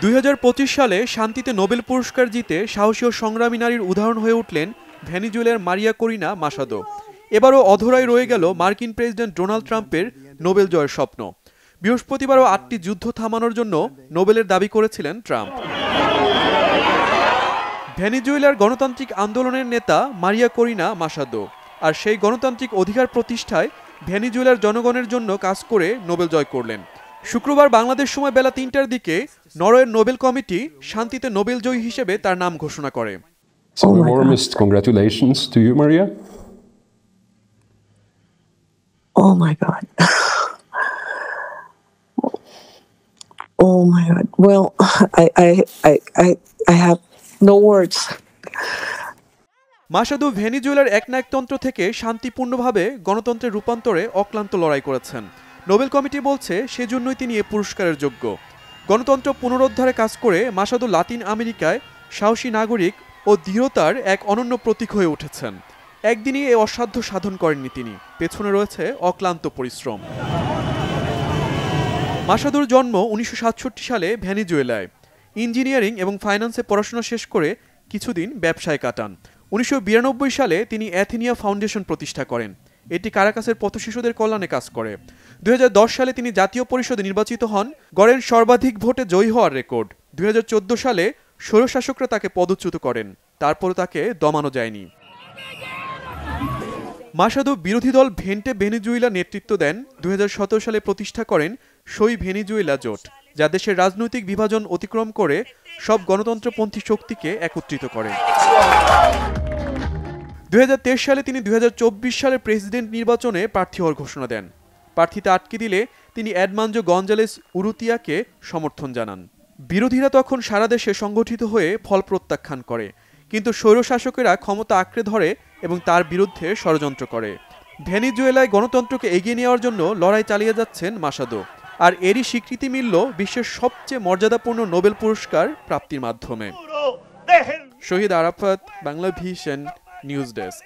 2025 সালে শান্তিতে নোবেল পুরস্কার জিতে সাহসী ও সংগ্রামী নারীর উদাহরণ হয়ে উঠলেন ভেনেজুয়েলার মারিয়া করিনা মাসাদো। এবারও অধরাই রয়ে গেল মার্কিন প্রেসিডেন্ট ডোনাল্ড ট্রাম্পের নোবেল জয়ের স্বপ্ন। বৃহস্পতিবারও 8টি যুদ্ধ থামানোর জন্য নোবেলের দাবি করেছিলেন ট্রাম্প। ভেনেজুয়েলার গণতান্ত্রিক আন্দোলনের নেতা মারিয়া করিনা মাসাদো, আর সেই গণতান্ত্রিক অধিকার প্রতিষ্ঠায় ভেনেজুয়েলার জনগণের জন্য কাজ করে নোবেল জয় করলেন। শুক্রবার বাংলাদেশ সময় বেলা 3টার দিকে নরওয়ের নোবেল কমিটি শান্তিতে নোবেল জয়ী হিসেবে তার নাম ঘোষণা করে। So warmest congratulations to you, Maria. Oh my God. Oh my God. Well, I have no words. Machado ভেনেজুয়েলার একনায়কতন্ত্র থেকে শান্তিপূর্ণভাবে গণতন্ত্রের রূপান্তরে অক্লান্ত লড়াই করেছেন। নোবেল কমিটি বলছে সেজন্যই তিনি এ পুরস্কারের যোগ্য। গণতন্ত্র পুনরুদ্ধারে কাজ করে মাসাদো লাতিন আমেরিকায় সাহসী নাগরিক ও দৃঢ়তার এক অনন্য প্রতীক হয়ে উঠেছেন। একদিনই এ অসাধ্য সাধন করেননি তিনি, পেছনে রয়েছে অক্লান্ত পরিশ্রম। মাসাদোর জন্ম 1967 সালে ভেনেজুয়েলায়। ইঞ্জিনিয়ারিং এবং ফাইন্যান্সে পড়াশোনা শেষ করে কিছুদিন ব্যবসায় কাটান। 1992 সালে তিনি অ্যাথেনিয়া ফাউন্ডেশন প্রতিষ্ঠা করেন। এটি কারাকাসের পথশিশুদের কল্যাণে কাজ করে। 2010 সালে তিনি জাতীয় পরিষদে নির্বাচিত হন, গড়েন সর্বাধিক ভোটে জয়ী হওয়ার রেকর্ড। 2014 সালে স্বৈরশাসকরা তাকে পদচ্যুত করেন, তারপরে তাকে দমানো যায়নি। মাসাদো বিরোধী দল ভেন্টে ভেনেজুয়েলা নেতৃত্ব দেন। 2017 সালে প্রতিষ্ঠা করেন সই ভেনেজুয়েলা জোট, যা দেশের রাজনৈতিক বিভাজন অতিক্রম করে সব গণতন্ত্রপন্থী শক্তিকে একত্রিত করে। 2023 সালে তিনি 2024 সালের প্রেসিডেন্ট নির্বাচনে প্রার্থী হওয়ার ঘোষণা দেন। প্রার্থীতা আটকে দিলে তিনি এডমানজো গঞ্জালেস উরুতিয়াকে সমর্থন জানান। বিরোধীরা তখন সারা দেশে সংগঠিত হয়ে ফল প্রত্যাখ্যান করে, কিন্তু স্বৈরশাসকেরা ক্ষমতা আঁকড়ে ধরে এবং তার বিরুদ্ধে ষড়যন্ত্র করে। ভেনেজুয়েলায় গণতন্ত্রকে এগিয়ে নেওয়ার জন্য লড়াই চালিয়ে যাচ্ছেন মাসাদো, আর এরই স্বীকৃতি মিলল বিশ্বের সবচেয়ে মর্যাদাপূর্ণ নোবেল পুরস্কার প্রাপ্তির মাধ্যমে। Shahid Arafat, Bangla vision news desk.